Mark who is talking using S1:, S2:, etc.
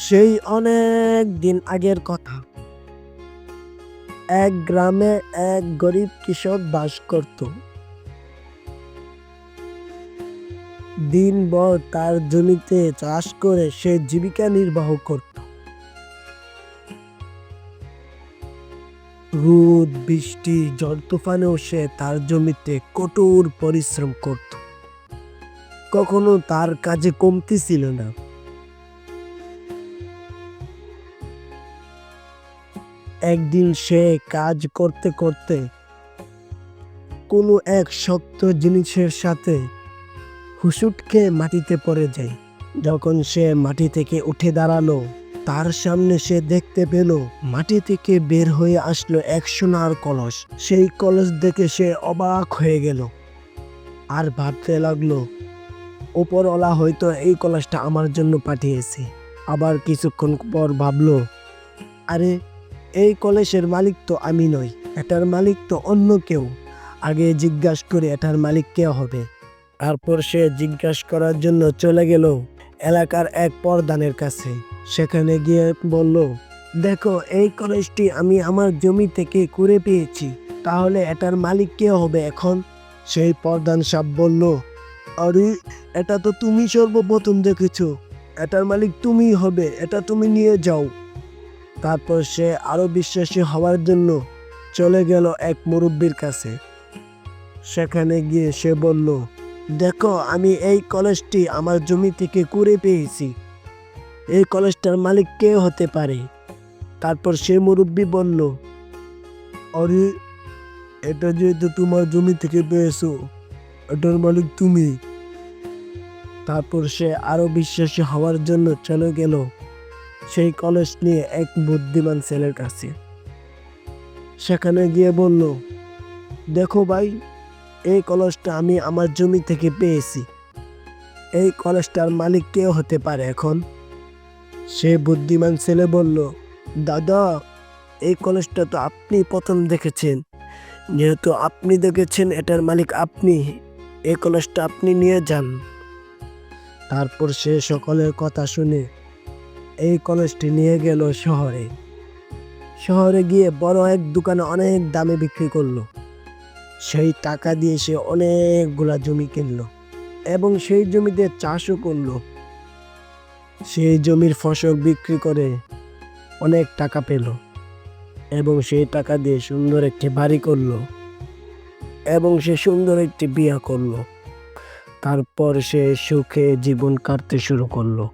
S1: সেই অনেক দিন আগের কথা। এক গ্রামে এক গরিব কৃষক বাস করত। দিনভর তার জমিতে চাষ করে সে জীবিকা নির্বাহ করত। রোদ বৃষ্টি ঝড় তুফানেও সে তার জমিতে কঠোর পরিশ্রম করত। কখনো তার কাজে কমতি ছিল না। একদিন সে কাজ করতে করতে কোনো এক শক্ত জিনিসের সাথে হুসুট খেয়ে মাটিতে পড়ে যায়। যখন সে মাটি থেকে উঠে দাঁড়ালো, তার সামনে সে দেখতে পেল মাটি থেকে বের হয়ে আসলো এক সোনার কলস। সেই কলস দেখে সে অবাক হয়ে গেল আর ভাবতে লাগলো, উপরওয়ালা হয়তো এই কলসটা আমার জন্য পাঠিয়েছে। আবার কিছুক্ষণ পর ভাবলো, আরে এই কলসের মালিক তো আমি নই, এটার মালিক তো অন্য কেউ। আগে জিজ্ঞাসা করে এটার মালিক কে হবে। তারপর সে জিজ্ঞাসা করার জন্য চলে গেল এলাকার এক প্রধানের কাছে। সেখানে গিয়ে বলল, দেখো এই কলেজটি আমি আমার জমি থেকে কুড়ে পেয়েছি, তাহলে এটার মালিক কে হবে এখন? সেই প্রধান সাহেব বলল, আরে এটা তো তুমি সর্বপ্রথম দেখেছো, এটার মালিক তুমিই হবে, এটা তুমি নিয়ে যাও। তারপর সে আরো বিশ্বাসী হওয়ার জন্য চলে গেল এক মুরব্বির কাছে। সেখানে গিয়ে সে বলল, দেখো আমি এই কলেজটি আমার জমি থেকে কুড়ে পেয়েছি, এই কলেজটার মালিক কে হতে পারে? তারপর সে মুরব্বি বলল, আরে এটা যেহেতু তোমার জমি থেকে পেয়েছো, এটার মালিক তুমি। তারপর সে আরো বিশ্বাসী হওয়ার জন্য চলে গেল সেই কলেজ নিয়ে এক বুদ্ধিমান ছেলের কাছে। সেখানে গিয়ে বলল, দেখো ভাই, এই কলেজটা আমি আমার জমি থেকে পেয়েছি, এই কলেজটার মালিক কে হতে পারে এখন? সে বুদ্ধিমান ছেলে বলল, দাদা এই কলেজটা তো আপনি প্রথম দেখেছেন, যেহেতু আপনি দেখেছেন এটার মালিক আপনি, এই কলেজটা আপনি নিয়ে যান। তারপর সে সকলের কথা শুনে এই কলেজটি নিয়ে গেল শহরে। শহরে গিয়ে বড় এক দোকানে অনেক দামে বিক্রি করলো। সেই টাকা দিয়ে সে অনেকগুলা জমি কিনলো এবং সেই জমিতে চাষও করলো। সেই জমির ফসল বিক্রি করে অনেক টাকা পেল এবং সেই টাকা দিয়ে সুন্দর একটি বাড়ি করলো এবং সে সুন্দর একটি বিয়ে করলো। তারপর সে সুখে জীবন কাটতে শুরু করলো।